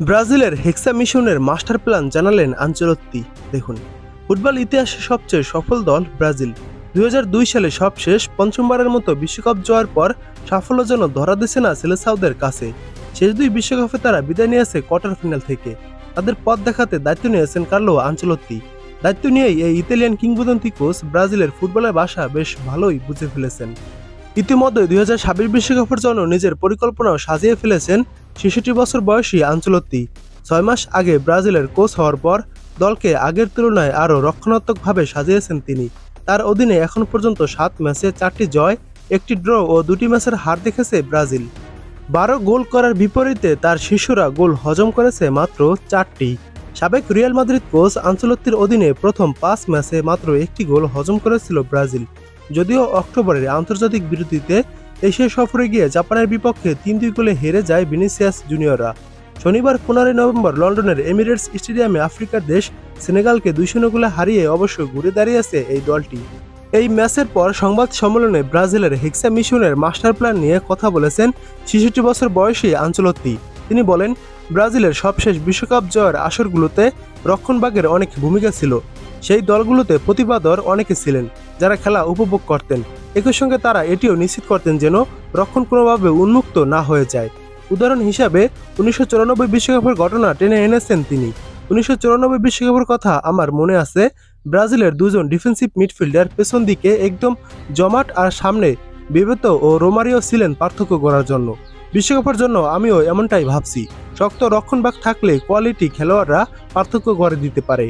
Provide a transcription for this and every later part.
ব্রাজিলের হেক্সা মিশনের master plan জানালেন আনচেলত্তি। দেখুন, ফুটবল ইতিহাসে সবচেয়ে সফল দল ব্রাজিল ২০০২ সালে সবশেষ পঞ্চমবারের মতো বিশ্বকাপ জয়ের পর সাফল্য যেন ধরা দিছে না সেলেসাওদের কাছে। শেষ দুই বিশ্বকাপে তারা বিদায় নিয়েছে কোয়ার্টার ফাইনাল থেকে। তাদের পথ দেখাতে দায়িত্ব নিয়েছেন কার্লো আনচেলত্তি। দায়িত্ব নিয়েই এই ইতালিয়ান কিংবদন্তি কোচ ব্রাজিলের ফুটবলের ভাষা বেশ ভালোই বুঝে ফেলেছেন। ইতিমধ্যে ২০২৬ বিশ্বকাপের জন্য নিজের পরিকল্পনাও সাজিয়ে ফেলেছেন ৬৬ বছর বয়সী আনচেলত্তি। ৬ মাস আগে ব্রাজিলের কোচ হওয়ার পর দলকে আগের তুলনায় আরও রক্ষণাত্মকভাবে সাজিয়েছেন তিনি। তার অধীনে এখন পর্যন্ত ৭ ম্যাচে ৪টি জয়, ১টি ড্র ও ২টি ম্যাচের হার দেখেছে ব্রাজিল। ১২ গোল করার বিপরীতে তার শিশুরা গোল হজম করেছে মাত্র ৪টি। সাবেক রিয়াল মাদ্রিদ কোচ আনচেলত্তির অধীনে প্রথম ৫ ম্যাচে মাত্র ১টি গোল হজম করেছিল ব্রাজিল। যদিও অক্টোবরের আন্তর্জাতিক বিরতিতে এশিয়া সফরে গিয়ে জাপানের বিপক্ষে ৩-২ গোলে হেরে যায় ভিনিসিয়াস জুনিয়ররা। শনিবার ১৫ নভেম্বর লন্ডনের এমিরেটস স্টেডিয়ামে আফ্রিকার দেশ সেনেগালকে ২-০ গোলে হারিয়ে অবশ্য ঘুরে দাঁড়িয়েছে এই দলটি। এই ম্যাচের পর সংবাদ সম্মেলনে ব্রাজিলের হেক্সা মিশনের মাস্টার প্ল্যান নিয়ে কথা বলেছেন ৬৬ বছর বয়সী আনচেলত্তি। তিনি বলেন, ব্রাজিলের সবশেষ বিশ্বকাপ জয়ের আসরগুলোতে রক্ষণভাগের অনেক ভূমিকা ছিল। সেই দলগুলোতে প্রতিভাধর অনেকে ছিলেন যারা খেলা উপভোগ করতেন। একই সঙ্গে তারা এটিও নিশ্চিত করতেন যেন রক্ষণ কোনোভাবে উন্মুক্ত না হয়ে যায়। উদাহরণ হিসাবে ১৯৯৪ বিশ্বকাপের ঘটনা টেনে এনেছেন তিনি। ১৯৯৪ বিশ্বকাপের কথা আমার মনে আছে। ব্রাজিলের দুজন ডিফেন্সিভ মিডফিল্ডার পেছন দিকে একদম জমাট আর সামনে বেবেতো ও রোমারিও ছিলেন পার্থক্য করার জন্য। বিশ্বকাপের জন্য আমিও এমনটাই ভাবছি। শক্ত রক্ষণভাগ থাকলে কোয়ালিটি খেলোয়াড়রা পার্থক্য করে দিতে পারে।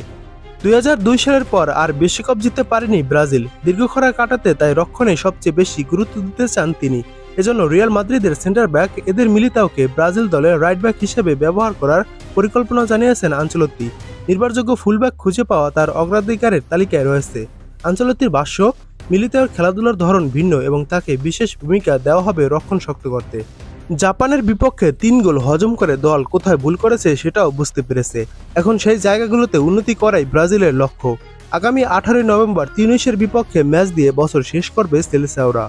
২০০২ সালের পর আর বিশ্বকাপ জিততে পারেনি ব্রাজিল। দীর্ঘক্ষণা কাটাতে তাই রক্ষণে সবচেয়ে বেশি গুরুত্ব দিতে চান তিনি। এজন্য রিয়াল মাদ্রিদের সেন্টার ব্যাক এদের মিলিতাওকে ব্রাজিল দলের রাইট ব্যাক হিসেবে ব্যবহার করার পরিকল্পনা জানিয়েছেন আনচেলত্তি। নির্ভরযোগ্য ফুলব্যাক খুঁজে পাওয়া তার অগ্রাধিকারের তালিকায় রয়েছে। আনচেলত্তির ভাষ্য, মিলিতাওর খেলাধুলার ধরন ভিন্ন এবং তাকে বিশেষ ভূমিকা দেওয়া হবে রক্ষণ শক্ত করতে। জাপানের বিপক্ষে ৩ গোল হজম করে দল কোথায় ভুল করেছে সেটাও বুঝতে পেরেছে। এখন সেই জায়গাগুলোতে উন্নতি করাই ব্রাজিলের লক্ষ্য। আগামী ১৮ নভেম্বর তিউনিসের বিপক্ষে ম্যাচ দিয়ে বছর শেষ করবে সেলেসাওরা।